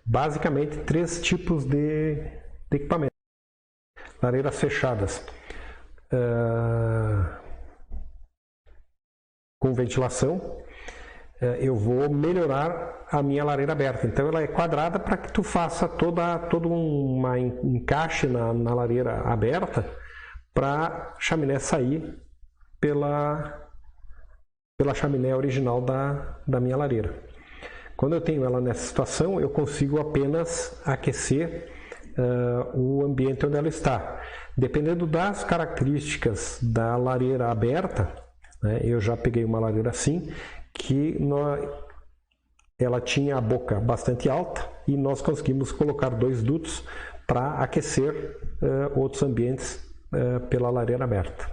basicamente 3 tipos de equipamento. Lareiras fechadas com ventilação. Eu vou melhorar a minha lareira aberta. Então ela é quadrada para que tu faça todo um encaixe na lareira aberta para a chaminé sair pela chaminé original da minha lareira. Quando eu tenho ela nessa situação, eu consigo apenas aquecer o ambiente onde ela está. Dependendo das características da lareira aberta, né, eu já peguei uma lareira assim, que ela tinha a boca bastante alta e nós conseguimos colocar 2 dutos para aquecer outros ambientes pela lareira aberta.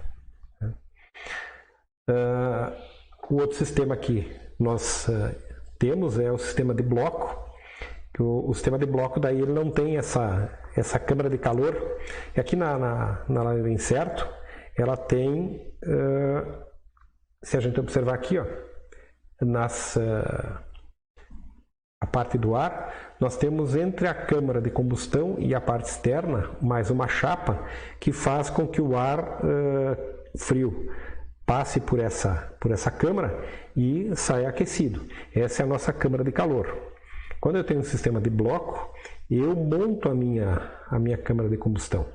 O outro sistema que nós temos é o sistema de bloco. O sistema de bloco daí ele não tem essa câmara de calor. E aqui na lareira incerto, ela tem, se a gente observar aqui, ó, a parte do ar, nós temos entre a câmara de combustão e a parte externa mais uma chapa que faz com que o ar frio passe por essa câmara e saia aquecido. Essa é a nossa câmara de calor. Quando eu tenho um sistema de bloco, eu monto a minha câmara de combustão,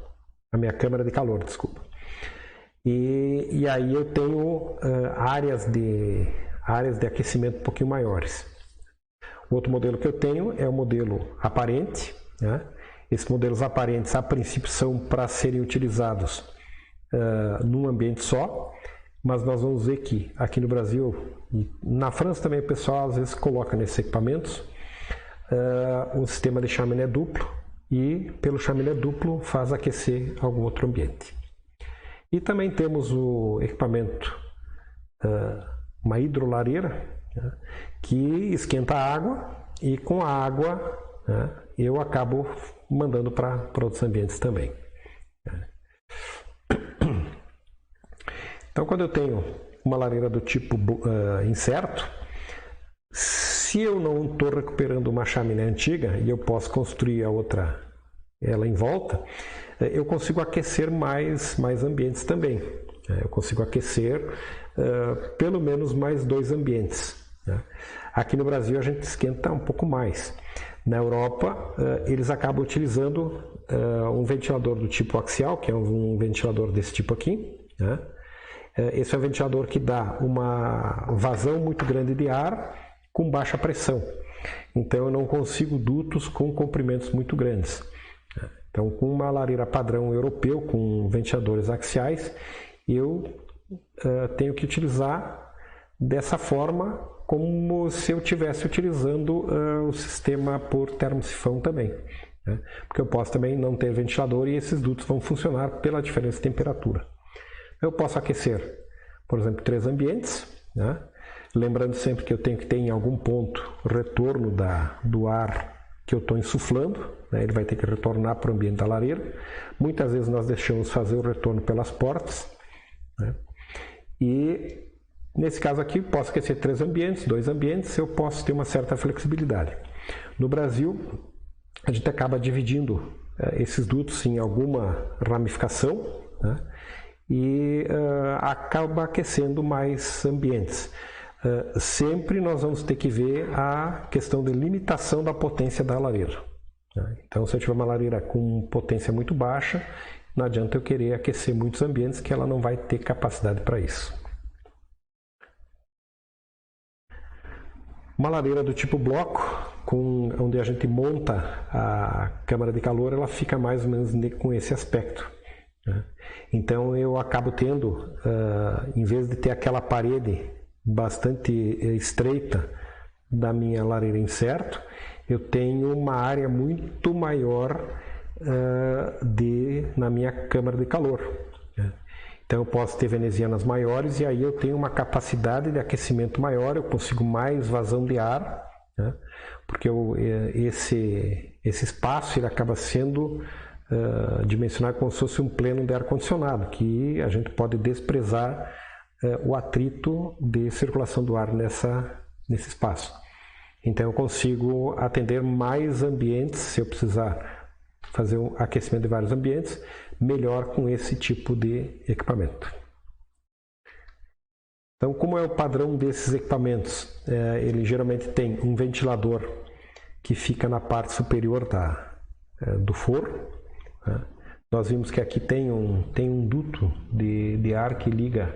a minha câmara de calor, desculpa. E aí eu tenho áreas de aquecimento um pouquinho maiores. O outro modelo que eu tenho é o modelo aparente, né? Esses modelos aparentes, a princípio, são para serem utilizados num ambiente só, mas nós vamos ver que aqui no Brasil e na França também o pessoal às vezes coloca nesses equipamentos um sistema de chaminé duplo e pelo chaminé duplo faz aquecer algum outro ambiente. E também temos o equipamento, uma hidrolareira, né, que esquenta a água e com a água, né, eu acabo mandando para outros ambientes também. Então, quando eu tenho uma lareira do tipo incerto, se eu não estou recuperando uma chaminé antiga e eu posso construir a outra, ela em volta, eu consigo aquecer mais ambientes também. Eu consigo aquecer pelo menos mais 2 ambientes. Aqui no Brasil a gente esquenta um pouco mais. Na Europa eles acabam utilizando um ventilador do tipo axial, que é um ventilador desse tipo aqui, né? Esse é um ventilador que dá uma vazão muito grande de ar com baixa pressão. Então eu não consigo dutos com comprimentos muito grandes. Então, com uma lareira padrão europeu, com ventiladores axiais, eu tenho que utilizar dessa forma como se eu estivesse utilizando o sistema por termosifão também. Né? Porque eu posso também não ter ventilador e esses dutos vão funcionar pela diferença de temperatura. Eu posso aquecer, por exemplo, 3 ambientes, né? Lembrando sempre que eu tenho que ter em algum ponto o retorno do ar que eu estou insuflando, né? Ele vai ter que retornar para o ambiente da lareira. Muitas vezes nós deixamos fazer o retorno pelas portas, né? E nesse caso aqui posso aquecer 3 ambientes, 2 ambientes, eu posso ter uma certa flexibilidade. No Brasil, a gente acaba dividindo esses dutos em alguma ramificação, né? E acaba aquecendo mais ambientes. Sempre nós vamos ter que ver a questão de limitação da potência da lareira. Né? Então, se eu tiver uma lareira com potência muito baixa, não adianta eu querer aquecer muitos ambientes que ela não vai ter capacidade para isso. Uma lareira do tipo bloco, onde a gente monta a câmara de calor, ela fica mais ou menos com esse aspecto. Né? Então eu acabo tendo, em vez de ter aquela parede bastante estreita da minha lareira incerto, eu tenho uma área muito maior na minha câmara de calor. Né? Então eu posso ter venezianas maiores e aí eu tenho uma capacidade de aquecimento maior, eu consigo mais vazão de ar, né? Porque esse espaço ele acaba sendo dimensionado como se fosse um pleno de ar-condicionado, que a gente pode desprezar o atrito de circulação do ar nesse espaço. Então eu consigo atender mais ambientes, se eu precisar fazer um aquecimento de vários ambientes, melhor com esse tipo de equipamento. Então, como é o padrão desses equipamentos? Ele geralmente tem um ventilador que fica na parte superior do forno. Nós vimos que aqui tem um duto de ar que liga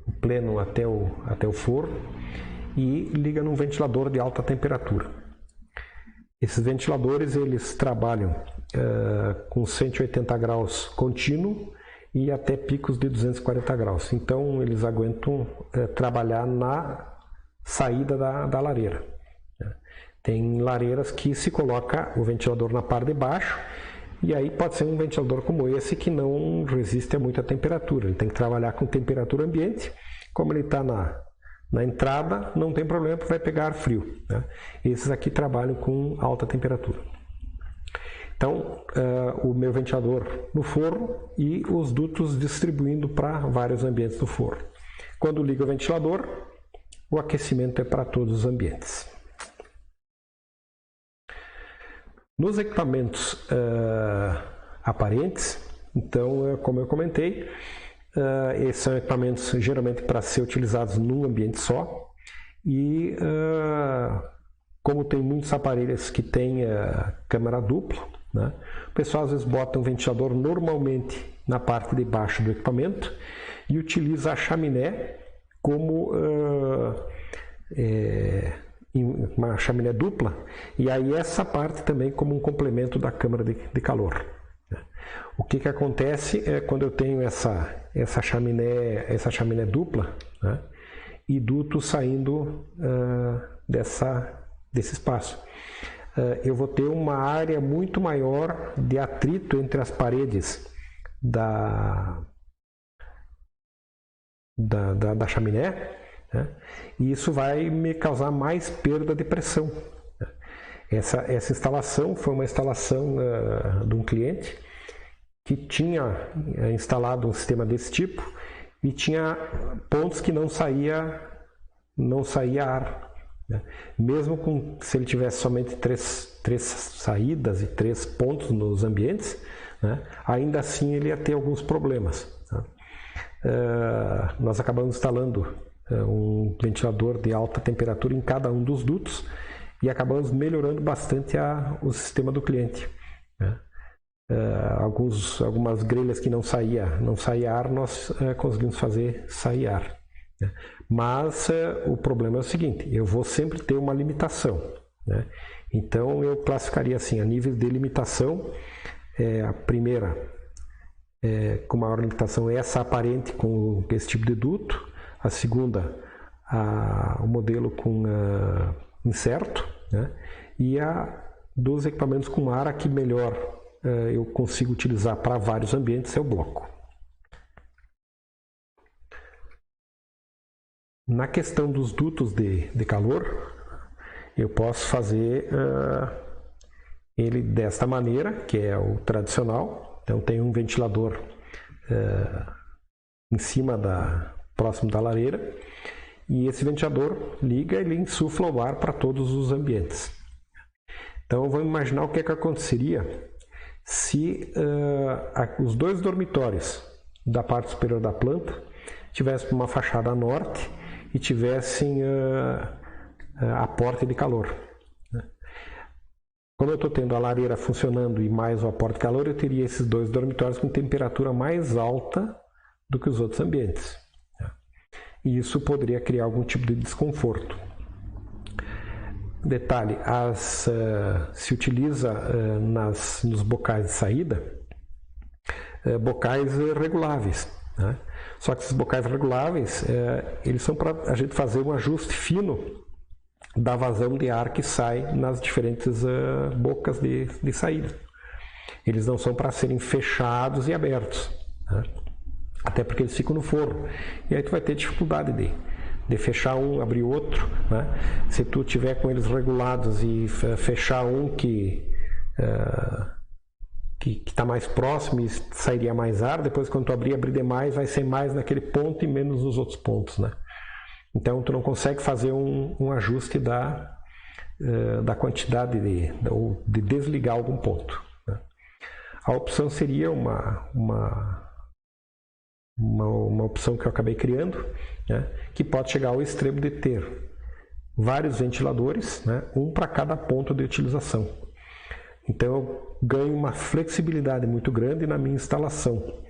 o pleno até o forno e liga num ventilador de alta temperatura. Esses ventiladores eles trabalham com 180 graus contínuo e até picos de 240 graus. Então eles aguentam trabalhar na saída da lareira. Tem lareiras que se coloca o ventilador na parte de baixo e aí pode ser um ventilador como esse que não resiste a muita temperatura. Ele tem que trabalhar com temperatura ambiente. Como ele está na entrada, não tem problema, vai pegar ar frio. Esses aqui trabalham com alta temperatura. Então, o meu ventilador no forno e os dutos distribuindo para vários ambientes do forno. Quando liga o ventilador, o aquecimento é para todos os ambientes. Nos equipamentos aparentes, então, como eu comentei, esses são equipamentos geralmente para ser utilizados num ambiente só e como tem muitos aparelhos que têm câmara dupla, o pessoal às vezes bota um ventilador normalmente na parte de baixo do equipamento e utiliza a chaminé como uma chaminé dupla e aí essa parte também como um complemento da câmara de calor. O que acontece é quando eu tenho essa chaminé dupla e duto saindo desse espaço. Eu vou ter uma área muito maior de atrito entre as paredes da chaminé, e isso vai me causar mais perda de pressão. Essa instalação foi uma instalação de um cliente que tinha instalado um sistema desse tipo e tinha pontos que não saía ar. Mesmo se ele tivesse somente três saídas e 3 pontos nos ambientes, ainda assim ele ia ter alguns problemas. Nós acabamos instalando um ventilador de alta temperatura em cada um dos dutos e acabamos melhorando bastante o sistema do cliente. Algumas grelhas que não saía ar, nós conseguimos fazer sair ar. Mas o problema é o seguinte, eu vou sempre ter uma limitação. Então eu classificaria assim, a nível de limitação, a primeira com maior limitação é essa aparente com esse tipo de duto, a segunda o modelo com inserto, e a dos equipamentos com ar que melhor eu consigo utilizar para vários ambientes é o bloco. Na questão dos dutos de calor, eu posso fazer ele desta maneira, que é o tradicional. Então tem um ventilador em cima próximo da lareira, e esse ventilador liga e ele insufla o ar para todos os ambientes. Então vamos imaginar o que aconteceria se os 2 dormitórios da parte superior da planta tivessem uma fachada a norte e tivessem aporte de calor. Como eu estou tendo a lareira funcionando e mais o aporte de calor, eu teria esses 2 dormitórios com temperatura mais alta do que os outros ambientes. E isso poderia criar algum tipo de desconforto. Detalhe, se utiliza nos bocais de saída bocais reguláveis. Só que esses bocais reguláveis, eles são para a gente fazer um ajuste fino da vazão de ar que sai nas diferentes bocas de saída. Eles não são para serem fechados e abertos, até porque eles ficam no forno. E aí tu vai ter dificuldade de fechar um, abrir outro. Se tu tiver com eles regulados e fechar um que está mais próximo e sairia mais ar, depois quando tu abrir demais, vai ser mais naquele ponto e menos nos outros pontos, Então tu não consegue fazer um ajuste da quantidade de desligar algum ponto, né? A opção seria uma opção que eu acabei criando, né, que pode chegar ao extremo de ter vários ventiladores, né, um para cada ponto de utilização. Então eu ganho uma flexibilidade muito grande na minha instalação.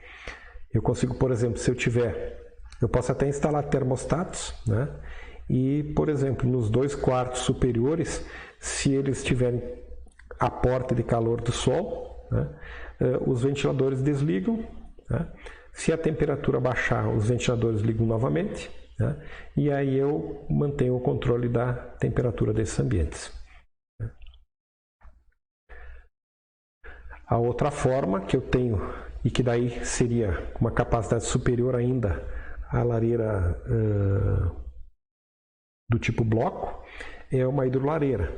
Eu consigo, por exemplo, se eu posso até instalar termostatos, né, e, por exemplo, nos 2 quartos superiores, se eles tiverem aporte de calor do sol, né, os ventiladores desligam, né? Se a temperatura baixar, os ventiladores ligam novamente, né? E aí eu mantenho o controle da temperatura desses ambientes. A outra forma que eu tenho, e que daí seria uma capacidade superior ainda à lareira do tipo bloco, é uma hidrolareira.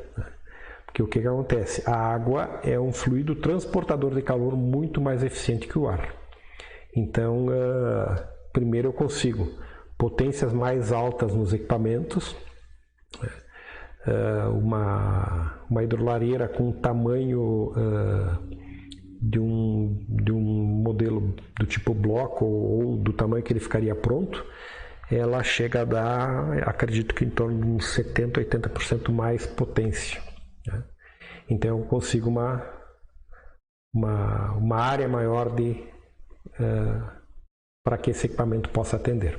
Porque o que acontece? A água é um fluido transportador de calor muito mais eficiente que o ar. Então, primeiro eu consigo potências mais altas nos equipamentos, uma hidrolareira com tamanho de um modelo do tipo bloco ou do tamanho que ele ficaria pronto, ela chega a dar, acredito que em torno de uns 70%, 80% mais potência, né? Então eu consigo uma área maior para que esse equipamento possa atender.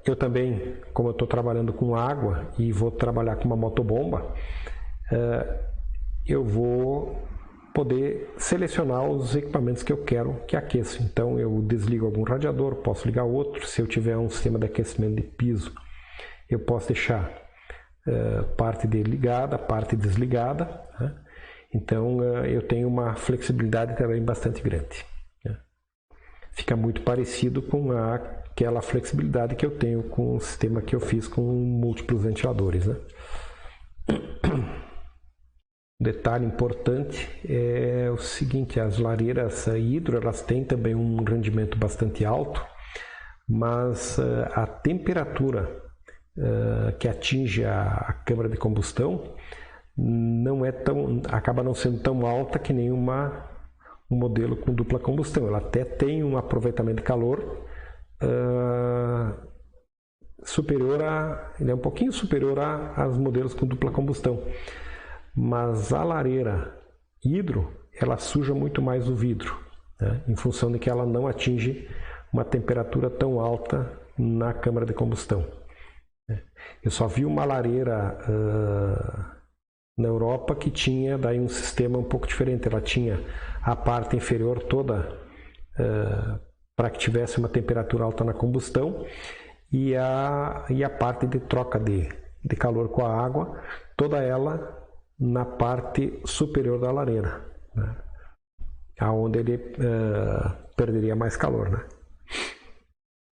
Eu também, como eu estou trabalhando com água e vou trabalhar com uma motobomba, eu vou poder selecionar os equipamentos que eu quero que aqueçam. Então eu desligo algum radiador, posso ligar outro. Se eu tiver um sistema de aquecimento de piso, eu posso deixar parte dele ligada, parte desligada, né? Então eu tenho uma flexibilidade também bastante grande, né? Fica muito parecido com aquela flexibilidade que eu tenho com o sistema que eu fiz com múltiplos ventiladores, né? Detalhe importante é o seguinte: as lareiras hidro, elas têm também um rendimento bastante alto, mas a temperatura que atinge a câmara de combustão acaba não sendo tão alta que nem um modelo com dupla combustão. Ela até tem um aproveitamento de calor ele é um pouquinho superior aos modelos com dupla combustão, mas a lareira hidro, ela suja muito mais o vidro, né, em função de que ela não atinge uma temperatura tão alta na câmara de combustão. Eu só vi uma lareira na Europa que tinha daí um sistema um pouco diferente. Ela tinha a parte inferior toda para que tivesse uma temperatura alta na combustão e a parte de troca de calor com a água, toda ela na parte superior da lareira, né, aonde ele perderia mais calor, né?